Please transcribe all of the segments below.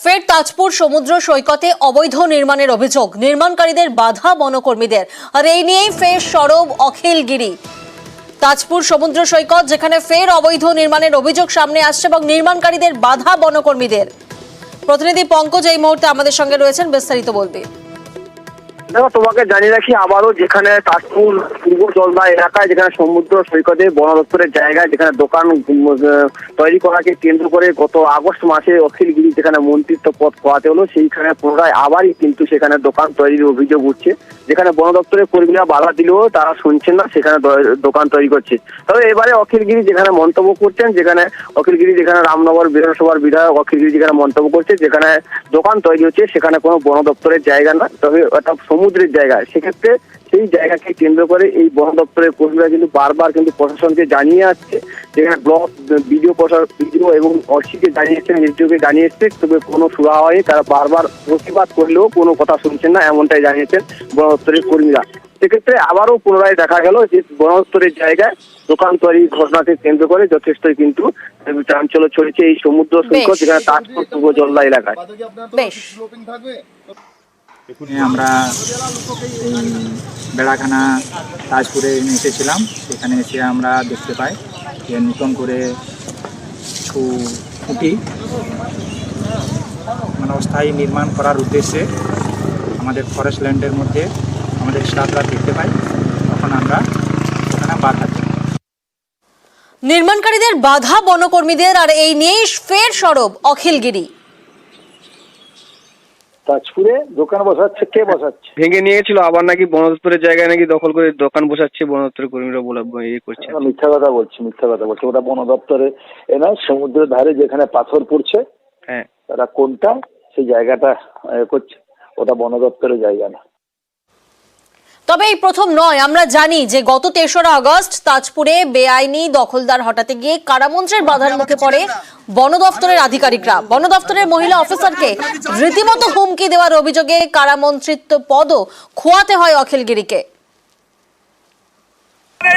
ফের তাজপুর সমুদ্র সৈকতে অবৈধ নির্মাণের অভিযোগ, নির্মাণকারীদের বাধা বনকর্মীদের। আর এই নিয়েই ফের সরব অখিলগিরি। তাজপুর সমুদ্র সৈকত যেখানে ফের অবৈধ নির্মাণের অভিযোগ সামনে আসছে এবং নির্মাণকারীদের বাধা বনকর্মীদের। প্রতিনিধি পঙ্কজ এই মুহূর্তে আমাদের সঙ্গে রয়েছেন, বিস্তারিত বলবে। দেখো, তোমাকে জানিয়ে রাখি আবারও, যেখানে তাজপুর পূর্ব জলদা এলাকায় যেখানে সমুদ্র সৈকতে বন দপ্তরের জায়গায় যেখানে দোকান তৈরি করাকে কেন্দ্র করে গত আগস্ট মাসে অখিলগিরি যেখানে মন্ত্রিত্ব পদ পাওয়াতে হলো, সেইখানে পুনরায় আবারই কিন্তু সেখানে দোকান তৈরির অভিযোগ উঠছে। যেখানে বন দপ্তরের কর্মীরা বাধা দিলেও তারা শুনছেন না, সেখানে দোকান তৈরি করছে। তবে এবারে অখিলগিরি যেখানে মন্তব্য করছেন, যেখানে অখিলগিরি যেখানে রামনগর বিধানসভার বিধায়ক অখিলগিরি যেখানে মন্তব্য করছে, যেখানে দোকান তৈরি হচ্ছে সেখানে কোনো বন দপ্তরের জায়গা না, তবে এটা সমুদ্রের জায়গা। সেক্ষেত্রে সেই জায়গাকে কেন্দ্র করে এই বন দপ্তরের কর্মীরা কিন্তু বারবার কিন্তু প্রশাসনকে জানিয়ে আসছে, যেখানে ব্লক বিডিও এবং অর্সিকে জানিয়েছেন, এসডিওকে জানিয়েছে, তবে কোনো সুরাহা হয়নি। তারা বারবার প্রতিবাদ করলেও কোনো কথা শুনছেন না, এমনটাই জানিয়েছেন বন দপ্তরের কর্মীরা। সেক্ষেত্রে আবারও পুনরায় দেখা গেল যে বন দপ্তরের জায়গায় দোকান তৈরির ঘটনাকে কেন্দ্র করে যথেষ্টই কিন্তু চাঞ্চল্য ছড়িয়েছে এই সমুদ্র সৈকত যেখানে তাজপুর পূর্ব জলদা এলাকায়। আমরা বেড়াখানা তাজপুরে এসেছিলাম, সেখানে এসে আমরা দেখতে পাই যে নতুন করে কিছু খুঁটি মানে অস্থায়ী নির্মাণ করার উদ্দেশ্যে আমাদের ফরেস্ট ল্যান্ডের মধ্যে আমাদের স্টাফরা দেখতে পাই, তখন আমরা ওখানে বাধা দিই। নির্মাণকারীদের বাধা বনকর্মীদের, আর এই নিয়েই ফের সরব অখিলগিরি। তাজপুরে দোকান বসাচ্ছে, কে বসাচ্ছে? ভেঙে নিয়েছিল, আবার নাকি বন দপ্তরের জায়গায় নাকি দখল করে দোকান বসাচ্ছে বন দপ্তরের কর্মীরা বলে করছে। মিথ্যা কথা বলছে। ওটা বন দপ্তরে না, সমুদ্রের ধারে যেখানে পাথর পড়ছে, হ্যাঁ, তারা কোনটা সেই জায়গাটা করছে, ওটা বন দপ্তরের জায়গা না। তবে এই প্রথম নয়, আমরা জানি যে গত 3রা আগস্ট তাজপুরে বেআইনি দখলদার হটাতে গিয়ে কারামন্ত্রীর বাধার মুখে পড়ে বন দপ্তরের আধিকারিকরা। বন দপ্তরের মহিলা অফিসারকে রীতিমতো হুমকি দেওয়ার অভিযোগে কারামন্ত্রিত্ব পদও খোয়াতে হয় অখিলগিরিকে।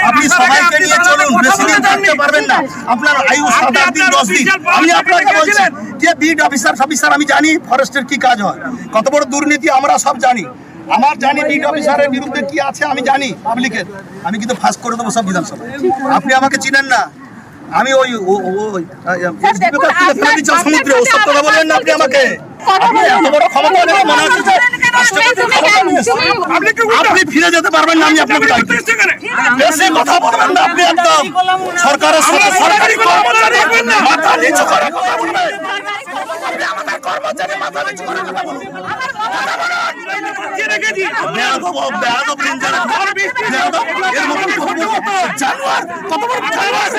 আপনি সবাইকে নিয়ে চলুন, বেশি দিন থাকতে পারবেন না, আপনার আয়ু 7-8 দিন 10 দিন। আমি আপনাকে বলছি যে বিট অফিসার আমি জানি ফরেস্টের কি কাজ হয়, কত বড় দুর্নীতি আমরা সব জানি। আমার জানি বিট অফিসারের বিরুদ্ধে কি আছে আমি জানি পাবলিকের, আমি কিন্তু ফাঁস করে দেবো সব বিধানসভা। আপনি আমাকে চিনেন না, আমি ওই সমুদ্রে ওসব কথা বলবেন না আপনি আমাকে। আপনি এত বড় ক্ষমতা নেই, মনে হচ্ছে যে রাষ্ট্রপতির ক্ষমতা নিয়েছেন। আপনি ফিরে যেতে পারবেন না, আমি আপনাকে বেশি কথা বলবেন না। আপনি একদম সরকারের সাথে সরকারি কর্মচারী মাথা নিচু করে কথা বলবেন। আপনি আমাদের কর্মচারী মাথা নিচু করে কথা বলবেন। জানোয়ার কত বড় জানোয়ার